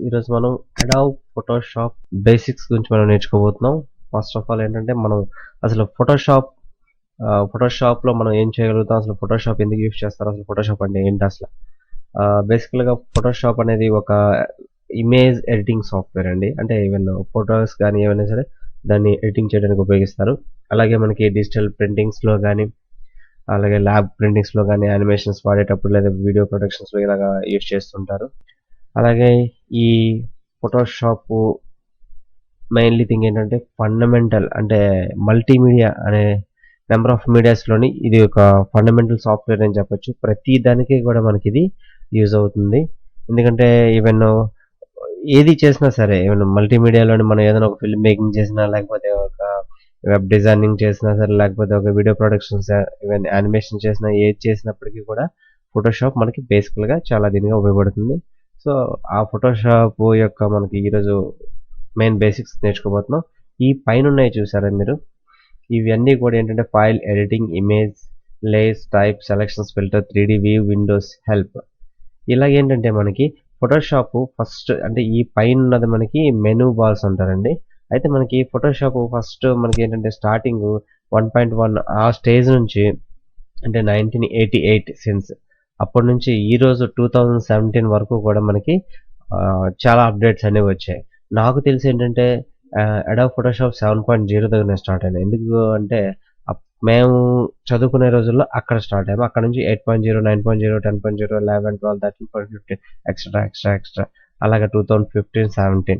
ఈరోజు మనం Adobe Photoshop basics గురించి మనం నేర్చుకోబోతున్నాం. ఫస్ట్ ఆఫ్ ఆల్ ఏంటంటే మనం అసలు ఫోటోషాప్లో మనం ఏం చేయగలుగుతాం, అసలు ఫోటోషాప్ ఎందుకు యూస్ చేస్తారు, అసలు ఫోటోషాప్ అంటే ఏంటి అసలు. బేసికల్గా ఫోటోషాప్ అనేది ఒక ఇమేజ్ ఎడిటింగ్ సాఫ్ట్వేర్ అండి. అంటే ఈవెన్ ఫొటోస్ కానీ ఏమైనా సరే దాన్ని ఎడిటింగ్ చేయడానికి ఉపయోగిస్తారు. అలాగే మనకి డిజిటల్ ప్రింటింగ్స్లో కానీ, అలాగే ల్యాబ్ ప్రింటింగ్స్లో కానీ, యానిమేషన్స్ వాడేటప్పుడు లేదా వీడియో ప్రొడక్షన్స్లో ఇలాగా యూస్ చేస్తుంటారు. అలాగే ఈ ఫోటోషాప్ మెయిన్లీ థింగ్ ఏంటంటే ఫండమెంటల్ అంటే మల్టీమీడియా అనే నెంబర్ ఆఫ్ మీడియాస్లోని ఇది ఒక ఫండమెంటల్ సాఫ్ట్వేర్ అని చెప్పొచ్చు. ప్రతి దానికి కూడా మనకి ఇది యూజ్ అవుతుంది. ఎందుకంటే ఈవెన్ ఏది చేసినా సరే, ఈవెన్ మల్టీమీడియాలోని మనం ఏదైనా ఒక ఫిల్మ్ మేకింగ్ చేసినా, లేకపోతే ఒక వెబ్ డిజైనింగ్ చేసినా సరే, లేకపోతే ఒక వీడియో ప్రొడక్షన్స్, ఈవెన్ యానిమేషన్ చేసినా, ఏది చేసినప్పటికీ కూడా ఫోటోషాప్ మనకి బేసికల్గా చాలా దీనిగా ఉపయోగపడుతుంది. సో ఆ ఫోటోషాప్ యొక్క మనకి ఈరోజు మెయిన్ బేసిక్స్ నేర్చుకోబోతున్నాం. ఈ పైన ఉన్నాయి చూసారా మీరు, ఇవన్నీ కూడా ఏంటంటే file editing, image, layers, type, selections, filter, 3D view, Windows, help. ఇలా ఏంటంటే మనకి ఫోటోషాప్ ఫస్ట్ అంటే ఈ పైన ఉన్నది మనకి మెనూ బాల్స్ అంటారండి. అయితే మనకి ఫోటోషాప్ ఫస్ట్ మనకి ఏంటంటే స్టార్టింగ్ 1.1 ఆ స్టేజ్ నుంచి, అంటే 1988 సిన్స్ అప్పటి నుంచి ఈ రోజు 2017 వరకు కూడా మనకి చాలా అప్డేట్స్ అనేవి వచ్చాయి. నాకు తెలిసి ఏంటంటే అడాబ్ ఫోటోషాప్ 7.0 దగ్గర స్టార్ట్ అయింది. ఎందుకు అంటే మేము చదువుకునే రోజుల్లో అక్కడ స్టార్ట్ అయ్యాము. అక్కడ నుంచి 8.0, 9.0, 10.0, 11, 12, 13, 14, 15 ఎక్స్ట్రా అలాగా 2015, 17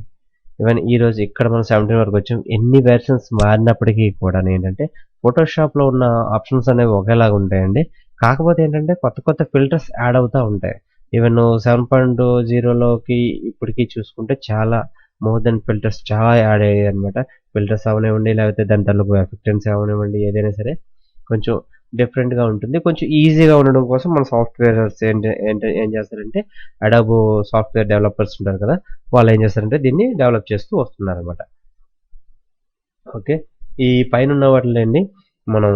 ఈవెన్ ఈ రోజు ఇక్కడ మనం 17 వరకు వచ్చాం. ఎన్ని వెర్షన్స్ మారినప్పటికీ కూడా ఏంటంటే ఫోటోషాప్లో ఉన్న ఆప్షన్స్ అనేవి ఒకేలాగా ఉంటాయండి. కాకపోతే ఏంటంటే కొత్త ఫిల్టర్స్ యాడ్ అవుతూ ఉంటాయి. ఈవెన్ 7.0లోకి ఇప్పటికి చూసుకుంటే చాలా మోర్ దెన్ ఫిల్టర్స్ చాలా యాడ్ అయ్యాయి అనమాట. ఫిల్టర్స్ అవనివ్వండి, లేకపోతే దాని తాలూకు ఎఫెక్టెన్స్ అవనివ్వండి, ఏదైనా సరే కొంచెం డిఫరెంట్గా ఉంటుంది. కొంచెం ఈజీగా ఉండడం కోసం మన సాఫ్ట్వేర్స్ ఏం చేస్తారంటే అడాబ్ సాఫ్ట్వేర్ డెవలపర్స్ ఉంటారు కదా, వాళ్ళు ఏం చేస్తారంటే దీన్ని డెవలప్ చేస్తూ వస్తున్నారనమాట. ఓకే, ఈ పైన ఉన్న వాటిలోండి మనం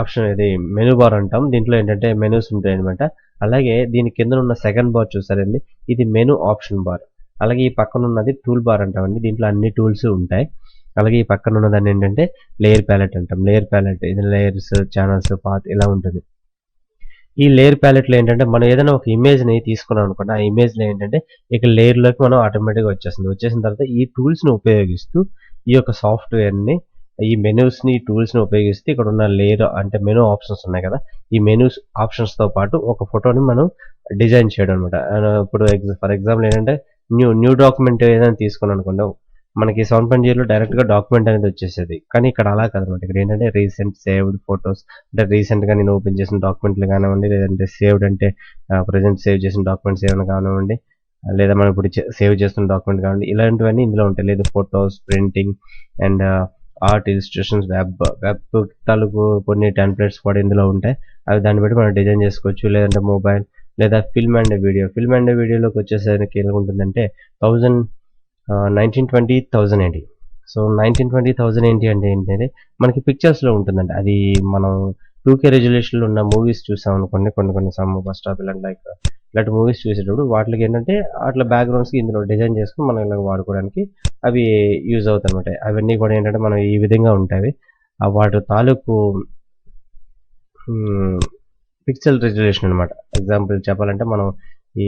ఆప్షన్ ఇది మెనూ బార్ అంటాం. దీంట్లో ఏంటంటే మెనూస్ ఉంటాయి అనమాట. అలాగే దీని కింద ఉన్న సెకండ్ బార్ చూసారండి, ఇది మెనూ ఆప్షన్ బార్. అలాగే ఈ పక్కన ఉన్నది టూల్ బార్ అంటామండి. దీంట్లో అన్ని టూల్స్ ఉంటాయి. అలాగే ఈ పక్కన ఉన్నదాన్ని ఏంటంటే లేయర్ ప్యాలెట్ అంటాం. లేయర్ ప్యాలెట్ ఇది లేయర్స్, ఛానల్స్, పాత్ ఇలా ఉంటుంది. ఈ లేయర్ ప్యాలెట్లో ఏంటంటే మనం ఏదైనా ఒక ఇమేజ్ని తీసుకున్నాం అనుకోండి, ఆ ఇమేజ్లో ఏంటంటే ఇక లేయర్లోకి మనం ఆటోమేటిక్గా వచ్చేసిన తర్వాత ఈ టూల్స్ని ఉపయోగిస్తూ ఈ యొక్క సాఫ్ట్వేర్ని, ఈ మెనూస్ని, ఈ టూల్స్ని ఉపయోగిస్తే ఇక్కడ ఉన్న లేయర్ అంటే మెనూ ఆప్షన్స్ ఉన్నాయి కదా, ఈ మెనూస్ ఆప్షన్స్తో పాటు ఒక ఫోటోని మనం డిజైన్ చేయడం అనమాట. ఇప్పుడు ఫర్ ఎగ్జాంపుల్ ఏంటంటే న్యూ డాక్యుమెంట్ ఏదైనా తీసుకున్నాం అనుకోండి, మనకి 7.0లో డైరెక్ట్గా డాక్యుమెంట్ అనేది వచ్చేసేది. కానీ ఇక్కడ అలా కాదనమాట. ఇక్కడ ఏంటంటే రీసెంట్ సేవ్డ్ ఫొటోస్, అంటే రీసెంట్గా నేను ఓపెన్ చేసిన డాక్యుమెంట్లు కానివ్వండి, లేదంటే సేవ్డ్ అంటే ప్రజెంట్ సేవ్ చేసిన డాక్యుమెంట్స్ ఏమైనా కానివ్వండి, లేదా మనం ఇప్పుడు సేవ్ చేస్తున్న డాక్యుమెంట్ కానివ్వండి, ఇలాంటివన్నీ ఇందులో ఉంటాయి. లేదా photos, printing and art, illustrations, web తాలూకు కొన్ని టెంప్లెట్స్ కూడా ఇందులో ఉంటాయి. అవి దాన్ని బట్టి మనం డిజైన్ చేసుకోవచ్చు. లేదంటే మొబైల్ లేదా ఫిల్మ్ అండ్ వీడియోలోకి వచ్చేసరికి ఎలా ఉంటుందంటే 1920, 1080. సో 1920, 1080 అంటే ఏంటంటే మనకి పిక్చర్స్లో ఉంటుందండి. అది మనం 2K రెజల్యూషన్లో ఉన్న మూవీస్ చూసాం అనుకోండి, కొన్ని సమ్ బస్ స్టాప్ ఇలాంటి మూవీస్ చూసేటప్పుడు వాటికి ఏంటంటే అట్లా బ్యాక్గ్రౌండ్స్కి ఇందులో డిజైన్ చేసుకుని మనం ఇలా వాడుకోవడానికి అవి యూజ్ అవుతాయి అనమాట. అవన్నీ కూడా ఏంటంటే మనం ఈ విధంగా ఉంటాయి. వాటి తాలూకు పిక్సెల్ రెజల్యూషన్ అనమాట. ఎగ్జాంపుల్ చెప్పాలంటే మనం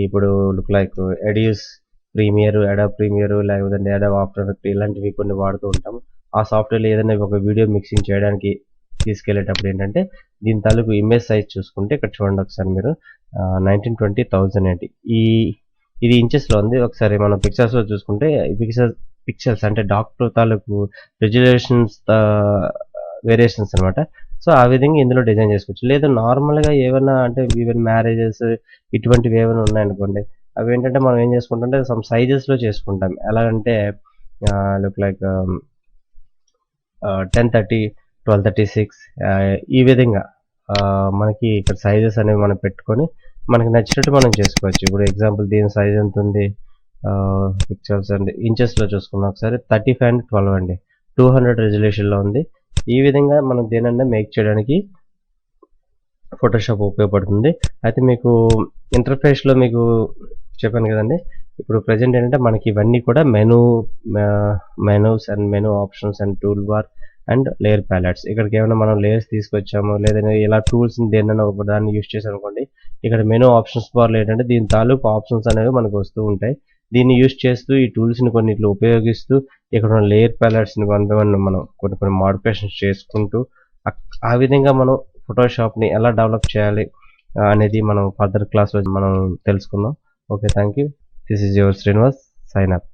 ఇప్పుడు లుక్ లైక్ అడాబ్ ప్రీమియర్ లేకపోతే అడాబ్ ఆఫ్టర్ ఎఫెక్ట్ ఇలాంటివి కొన్ని వాడుతూ ఉంటాం. ఆ సాఫ్ట్వేర్లో ఏదైనా ఒక వీడియో మిక్సింగ్ చేయడానికి తీసుకెళ్లేటప్పుడు ఏంటంటే దీని తాలూకు ఇమేజ్ సైజ్ చూసుకుంటే ఇక్కడ చూడండి ఒకసారి మీరు, 1920, 1080 ఇది ఇంచెస్లో ఉంది. ఒకసారి మనం పిక్చర్స్లో చూసుకుంటే పిక్చర్స్ అంటే డాక్టర్ తాలూకు రెజల్యూషన్స్ వేరియేషన్స్ అనమాట. సో ఆ విధంగా ఇందులో డిజైన్ చేసుకోవచ్చు. లేదా నార్మల్గా ఏమైనా అంటే ఈవెన్ మ్యారేజెస్ ఇటువంటివి ఏమైనా ఉన్నాయనుకోండి, అవి ఏంటంటే మనం ఏం చేసుకుంటాం సమ్ సైజెస్లో చేసుకుంటాం. ఎలా అంటే లుక్ లైక్ 1030, 1236 ఈ విధంగా మనకి ఇక్కడ సైజెస్ అనేవి మనం పెట్టుకొని మనకి నచ్చినట్టు మనం చేసుకోవచ్చు. ఇప్పుడు ఎగ్జాంపుల్ దీని సైజ్ ఎంత ఉంది, పిక్చర్స్ అండి ఇంచెస్లో చూసుకున్నాం ఒకసారి 35 and 12 అండి, 200 రెజల్యూషన్లో ఉంది. ఈ విధంగా మనం దేనన్నా మేక్ చేయడానికి ఫోటోషాప్ ఉపయోగపడుతుంది. అయితే మీకు ఇంటర్ఫేస్లో మీకు చెప్పాను కదండి, ఇప్పుడు ప్రెజెంట్ ఏంటంటే మనకి ఇవన్నీ కూడా menus and menu options and tool bar and layer palettes. ఇక్కడికి ఏమైనా మనం లేయర్స్ తీసుకొచ్చాము లేదంటే ఇలా టూల్స్ని దేన్నైనా ఒక దాన్ని యూస్ చేసాం అనుకోండి, ఇక్కడ మెనూ ఆప్షన్స్ బార్లో ఏంటంటే దీని తాలూకు ఆప్షన్స్ అనేవి మనకు వస్తూ ఉంటాయి. దీన్ని యూస్ చేస్తూ ఈ టూల్స్ని కొన్నిట్లు ఉపయోగిస్తూ ఇక్కడ ఉన్న లేయర్ ప్యాలెట్స్ని వన్ బై వన్ మనం కొన్ని మోడిఫికేషన్స్ చేసుకుంటూ ఆ విధంగా మనం ఫోటోషాప్ని ఎలా డెవలప్ చేయాలి అనేది మనం ఫర్దర్ క్లాస్లో మనం తెలుసుకుందాం. Okay, thank you. This is your Srinivas, sign up.